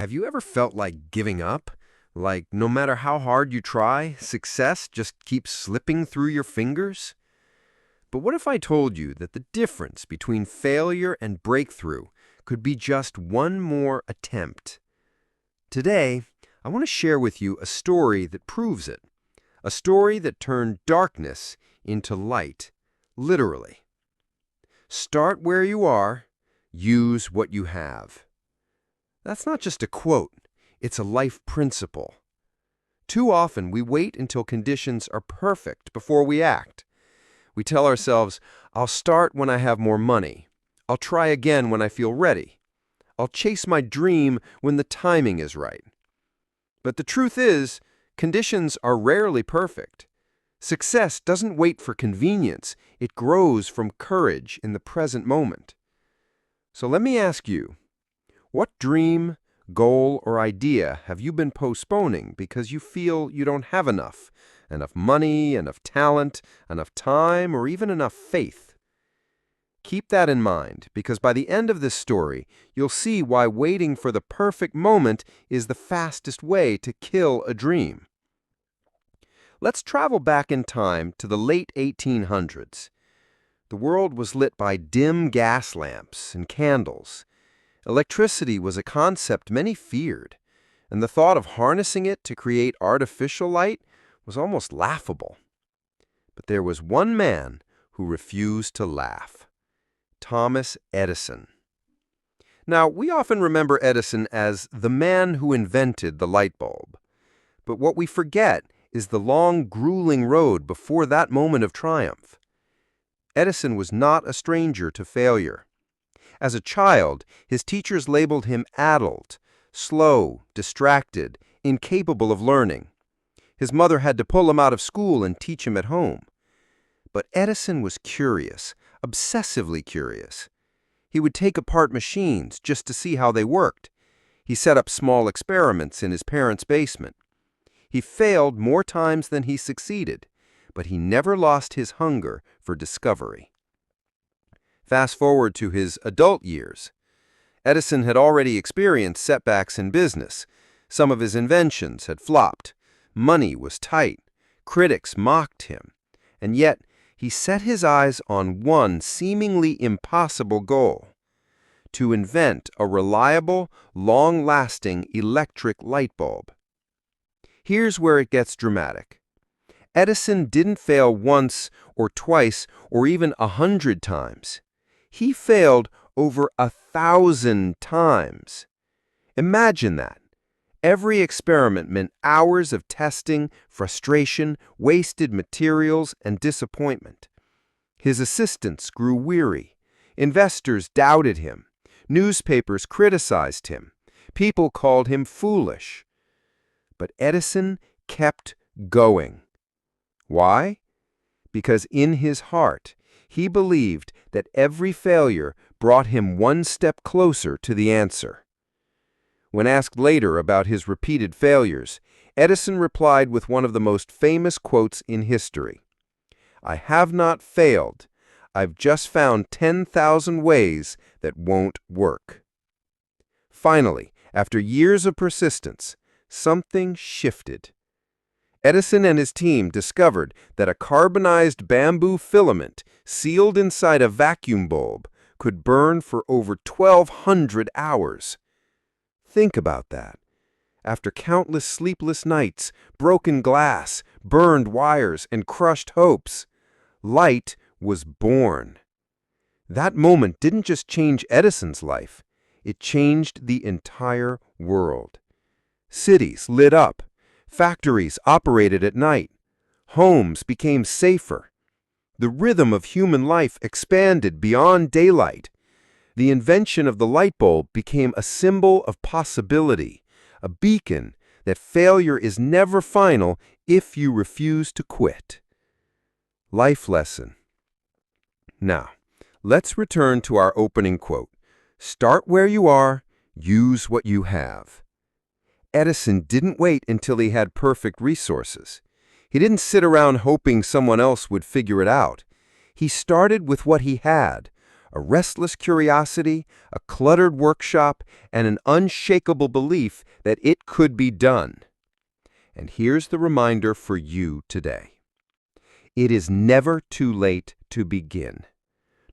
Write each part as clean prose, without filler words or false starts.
Have you ever felt like giving up? Like no matter how hard you try, success just keeps slipping through your fingers? But what if I told you that the difference between failure and breakthrough could be just one more attempt? Today, I want to share with you a story that proves it. A story that turned darkness into light, literally. Start where you are, use what you have. That's not just a quote, it's a life principle. Too often we wait until conditions are perfect before we act. We tell ourselves, I'll start when I have more money. I'll try again when I feel ready. I'll chase my dream when the timing is right. But the truth is, conditions are rarely perfect. Success doesn't wait for convenience, it grows from courage in the present moment. So let me ask you, what dream, goal, or idea have you been postponing because you feel you don't have enough money, enough talent, enough time, or even enough faith? Keep that in mind, because by the end of this story, you'll see why waiting for the perfect moment is the fastest way to kill a dream. Let's travel back in time to the late 1800s. The world was lit by dim gas lamps and candles. Electricity was a concept many feared, and the thought of harnessing it to create artificial light was almost laughable. But there was one man who refused to laugh: Thomas Edison. Now, we often remember Edison as the man who invented the light bulb. But what we forget is the long, grueling road before that moment of triumph. Edison was not a stranger to failure. As a child, his teachers labeled him addled, slow, distracted, incapable of learning. His mother had to pull him out of school and teach him at home. But Edison was curious, obsessively curious. He would take apart machines just to see how they worked. He set up small experiments in his parents' basement. He failed more times than he succeeded, but he never lost his hunger for discovery. Fast forward to his adult years. Edison had already experienced setbacks in business. Some of his inventions had flopped. Money was tight. Critics mocked him. And yet, he set his eyes on one seemingly impossible goal: to invent a reliable, long-lasting electric light bulb. Here's where it gets dramatic. Edison didn't fail once or twice or even 100 times. He failed over 1,000 times. Imagine that. Every experiment meant hours of testing, frustration, wasted materials, and disappointment. His assistants grew weary. Investors doubted him. Newspapers criticized him. People called him foolish. But Edison kept going. Why? Because in his heart, he believed that every failure brought him one step closer to the answer. When asked later about his repeated failures, Edison replied with one of the most famous quotes in history: "I have not failed. I've just found 10,000 ways that won't work." Finally, after years of persistence, something shifted. Edison and his team discovered that a carbonized bamboo filament sealed inside a vacuum bulb could burn for over 1,200 hours. Think about that. After countless sleepless nights, broken glass, burned wires, and crushed hopes, light was born. That moment didn't just change Edison's life, it changed the entire world. Cities lit up. Factories operated at night. Homes became safer. The rhythm of human life expanded beyond daylight. The invention of the light bulb became a symbol of possibility, a beacon that failure is never final if you refuse to quit. Life lesson. Now, let's return to our opening quote. Start where you are, use what you have. Edison didn't wait until he had perfect resources. He didn't sit around hoping someone else would figure it out. He started with what he had: a restless curiosity, a cluttered workshop, and an unshakable belief that it could be done. And here's the reminder for you today. It is never too late to begin.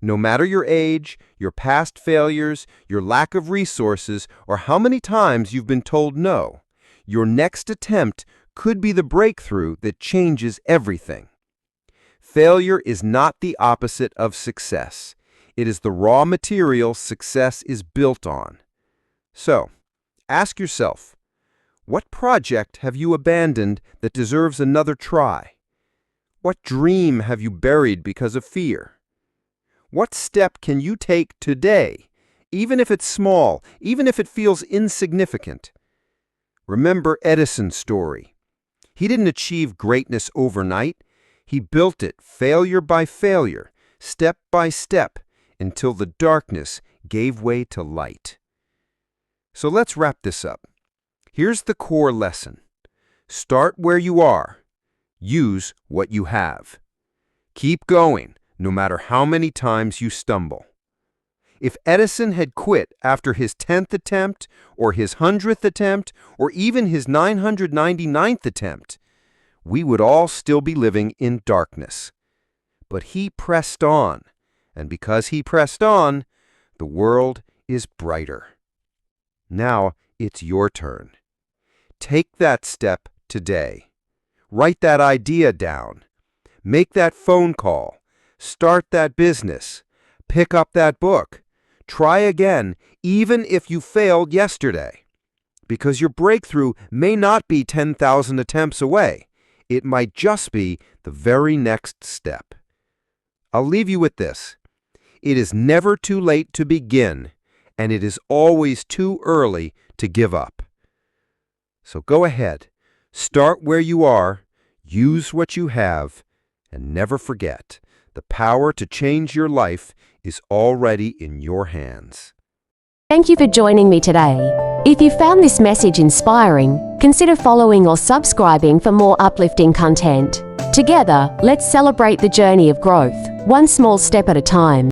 No matter your age, your past failures, your lack of resources, or how many times you've been told no, your next attempt could be the breakthrough that changes everything. Failure is not the opposite of success. It is the raw material success is built on. So, ask yourself, what project have you abandoned that deserves another try? What dream have you buried because of fear? What step can you take today, even if it's small, even if it feels insignificant? Remember Edison's story. He didn't achieve greatness overnight. He built it failure by failure, step by step, until the darkness gave way to light. So let's wrap this up. Here's the core lesson. Start where you are. Use what you have. Keep going, no matter how many times you stumble. If Edison had quit after his 10th attempt, or his 100th attempt, or even his 999th attempt, we would all still be living in darkness. But he pressed on, and because he pressed on, the world is brighter. Now it's your turn. Take that step today. Write that idea down. Make that phone call. Start that business. Pick up that book. Try again, even if you failed yesterday. Because your breakthrough may not be 10,000 attempts away. It might just be the very next step. I'll leave you with this. It is never too late to begin, and it is always too early to give up. So go ahead. Start where you are, use what you have, and never forget, the power to change your life is already in your hands. Thank you for joining me today. If you found this message inspiring, consider following or subscribing for more uplifting content. Together, let's celebrate the journey of growth, one small step at a time.